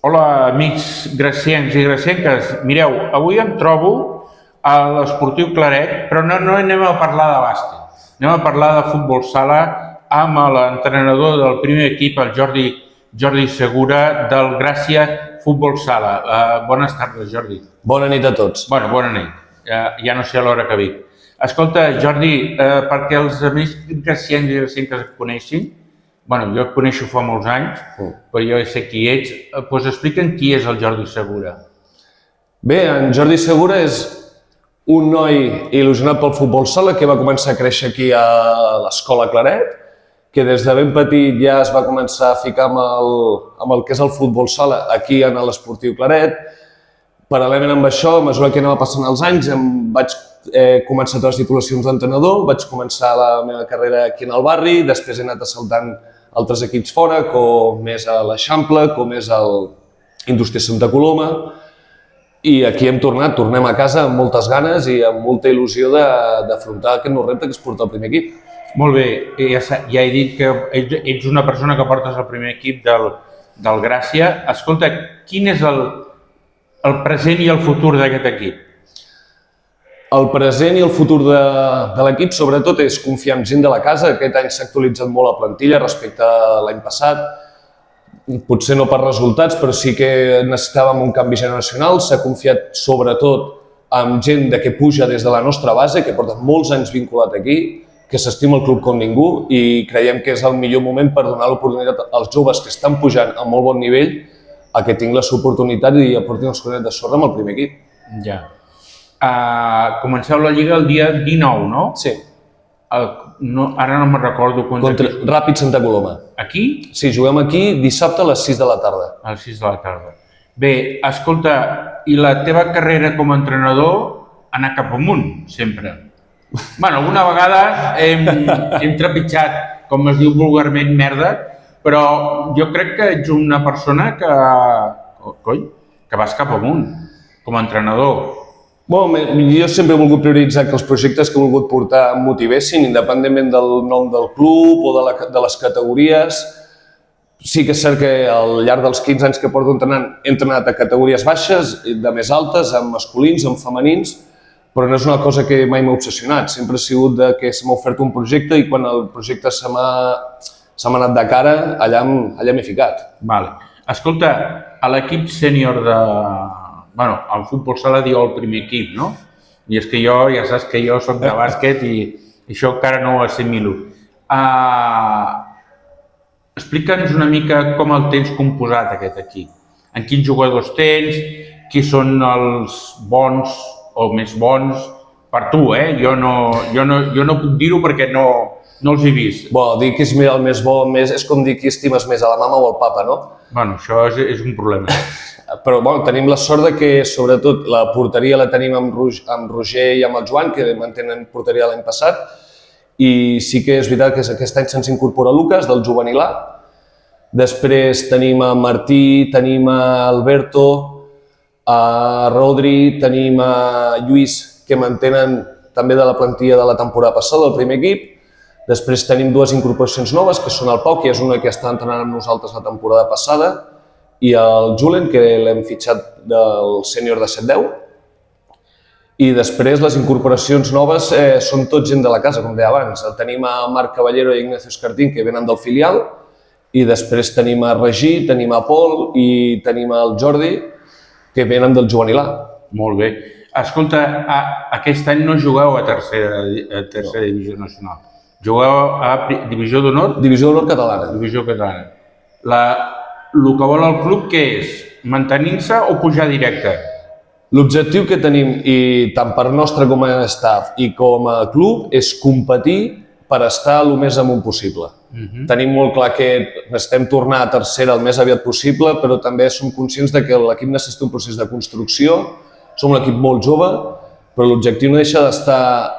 Hola, amics graciencs i gracienques. Mireu, avui em trobo a l'Esportiu Claret, però no anem a parlar de bàsquet. Anem a parlar de futbol sala amb l'entrenador del primer equip, el Jordi Segura, del Gràcia Futbol Sala. Bones tardes, Jordi. Bona nit a tots. Bona nit. Ja no sé a l'hora que vic. Escolta, Jordi, perquè els amics graciencs i gracienques et coneixin, jo et coneixo fa molts anys, però jo sé qui ets. Doncs explica'm qui és el Jordi Segura. Bé, en Jordi Segura és un noi il·lusionat pel futbol sala que va començar a créixer aquí a l'Escola Claret, que des de ben petit ja es va començar a ficar amb el que és el futbol sala aquí a l'Esportiu Claret. Paral·lelament amb això, a mesura que anava passant els anys, vaig començar a les titulacions d'entrenador, vaig començar la meva carrera aquí en el barri, després he anat assaltant altres equips fora, com és a l'Eixample, com és a l'Indústria Santa Coloma, i aquí tornem a casa amb moltes ganes i amb molta il·lusió d'afrontar aquest nou repte que és portar el primer equip. Molt bé, ja he dit que ets una persona que portes el primer equip del Gràcia. Escolta, quin és el present i el futur d'aquest equip? El present i el futur de l'equip, sobretot, és confiar en gent de la casa. Aquest any s'ha actualitzat molt la plantilla respecte a l'any passat. Potser no per resultats, però sí que necessitàvem un canvi generacional. S'ha confiat sobretot en gent que puja des de la nostra base, que porta molts anys vinculat aquí, que s'estima el club com ningú i creiem que és el millor moment per donar l'oportunitat als joves que estan pujant a molt bon nivell a que tinguin l'oportunitat i aportin els colets de sorra amb el primer equip. Ja. Comenceu la Lliga el dia 19, no? Sí. Ara no me'n recordo Contra Ràpid Santa Coloma. Aquí? Sí, juguem aquí dissabte a les 6 de la tarda. A les 6 de la tarda. Bé, escolta, i la teva carrera com a entrenador ha anat cap amunt, sempre? Alguna vegada hem trepitjat, com es diu vulgarment, merda, però jo crec que ets una persona que vas cap amunt, com a entrenador. Jo sempre he volgut prioritzar que els projectes que he volgut portar em motivessin, independentment del nom del club o de les categories. Sí que és cert que al llarg dels 15 anys que porto entrenant he entrenat a categories baixes, de més altes, amb masculins, amb femenins, però no és una cosa que mai m'ha obsessionat. Sempre ha sigut que se m'ha ofert un projecte i quan el projecte se m'ha anat de cara, allà m'he ficat. Escolta, a l'equip sènior el futbol sala diu el primer equip, no? I és que ja saps que jo soc de bàsquet i això encara no ho assimilo. Explica'ns una mica com el tens composat, aquest equip. En quins jugadors tens, qui són els bons o més bons, per tu, Jo no puc dir-ho perquè no els he vist. Dir que és el més bo és com dir qui estimes més, a la mama o al papa, no? Això és un problema. Però tenim la sort que, sobretot, la porteria la tenim amb Roger i amb el Joan, que mantenen porteria l'any passat, i sí que és veritat que aquest any se'ns incorpora Lucas, del juvenil A. Després tenim a Martí, tenim a Alberto, a Rodri, tenim a Lluís, que mantenen també de la plantilla de la temporada passada, del primer equip. Després tenim dues incorporacions noves, que són el Pau, que és una que està entrenant amb nosaltres la temporada passada, i el Julen, que l'hem fitxat del sènior de 7-10. I després les incorporacions noves són tot gent de la casa, com deia abans. Tenim a Marc Caballero i Ignacio Escartín, que venen del filial, i després tenim a Regí, tenim a Pol i tenim el Jordi, que venen del juvenil A. Molt bé. Escolta, aquest any no jugueu a tercera divisió nacional. Jugueu a divisió d'honor? Divisió d'honor catalana. Divisió catalana. El que vol el club, què és? Mantenir-se o pujar directe? L'objectiu que tenim, i tant per nostre com a staff i com a club, és competir per estar el més amunt possible. Tenim molt clar que necessitem tornar a tercera el més aviat possible, però també som conscients que l'equip necessita un procés de construcció. Som un equip molt jove, però l'objectiu no deixa d'estar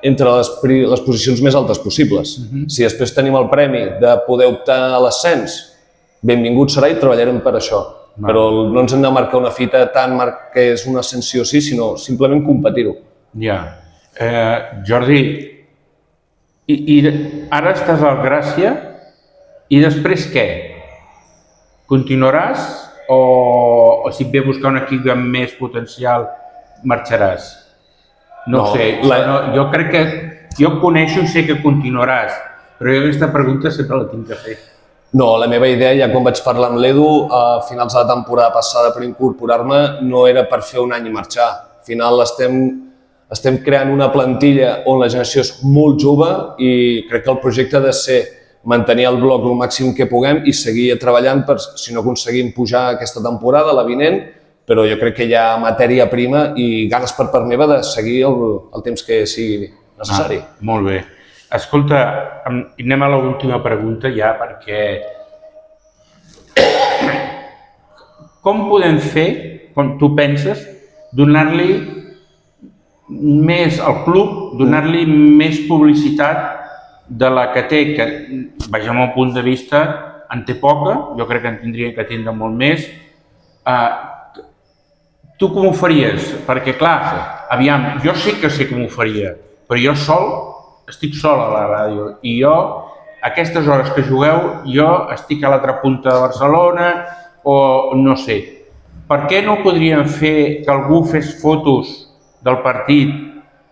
entre les posicions més altes possibles. Si després tenim el premi de poder optar a l'ascens, benvingut serà i treballarem per això. Però no ens hem de marcar una fita tant que és una ascensió sí, sinó simplement competir-ho. Jordi, ara estàs al Gràcia i després què? Continuaràs o si et ve a buscar un equip amb més potencial marxaràs? No ho sé, jo crec que jo et coneixo i sé que continuaràs, però jo aquesta pregunta sempre la tinc que fer. No, la meva idea, ja quan vaig parlar amb l'Edu, a finals de la temporada passada per incorporar-me, no era per fer un any i marxar. Al final estem creant una plantilla on la generació és molt jove i crec que el projecte ha de ser mantenir el bloc el màxim que puguem i seguir treballant per, si no aconseguim pujar aquesta temporada, la vinent, però jo crec que hi ha matèria prima i ganes per part meva de seguir el temps que sigui necessari. Molt bé. Escolta, anem a l'última pregunta ja, perquè com podem fer, com tu penses, donar-li més al club, donar-li més publicitat de la que té, que, vaja, al meu punt de vista, en té poca, jo crec que en tindria que tindre molt més. Tu com ho faries? Perquè, clar, aviam, jo sé que sé com ho faria, però jo estic sol a la ràdio i jo, aquestes hores que jugueu, jo estic a l'altra punta de Barcelona o no sé. Per què no podríem fer que algú fes fotos del partit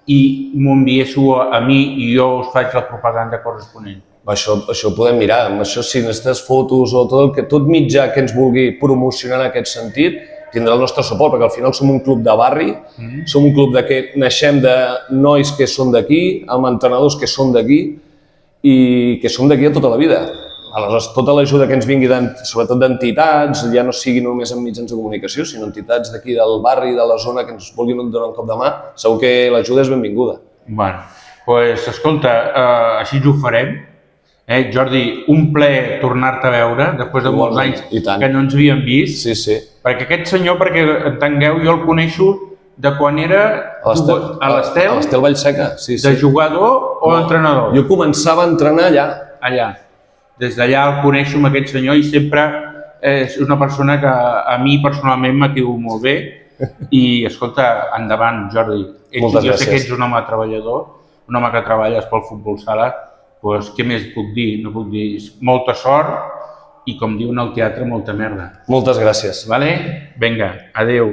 i m'ho enviéssiu a mi i jo us faig la propaganda corresponent? Això ho podem mirar. Això, si necessites fotos o tot mitjà que ens vulgui promocionar en aquest sentit, tindrà el nostre suport, perquè al final som un club de barri, som un club que naixem de nois que són d'aquí, amb entrenadors que són d'aquí i que som d'aquí tota la vida. Aleshores, tota l'ajuda que ens vingui, sobretot d'entitats, ja no sigui només en mitjans de comunicació, sinó entitats d'aquí del barri, de la zona, que ens vulguin donar un cop de mà, segur que l'ajuda és benvinguda. Bé, doncs escolta, així ho farem. Jordi, un plaer tornar-te a veure, després de molts anys que no ens havíem vist. Sí, sí. Perquè aquest senyor, perquè entengueu, jo el coneixo de quan era a l'Estel Vallseca, sí, sí. De jugador o d'entrenador? Jo començava a entrenar allà. Allà. Des d'allà el coneixo amb aquest senyor i sempre és una persona que a mi personalment m'ha caigut molt bé. I, escolta, endavant, Jordi. Moltes gràcies. Jo sé que ets un home treballador, un home que treballes pel futbol sala, doncs què més puc dir? No puc dir molta sort i, com diuen al teatre, molta merda. Moltes gràcies. Vale? Vinga, adeu.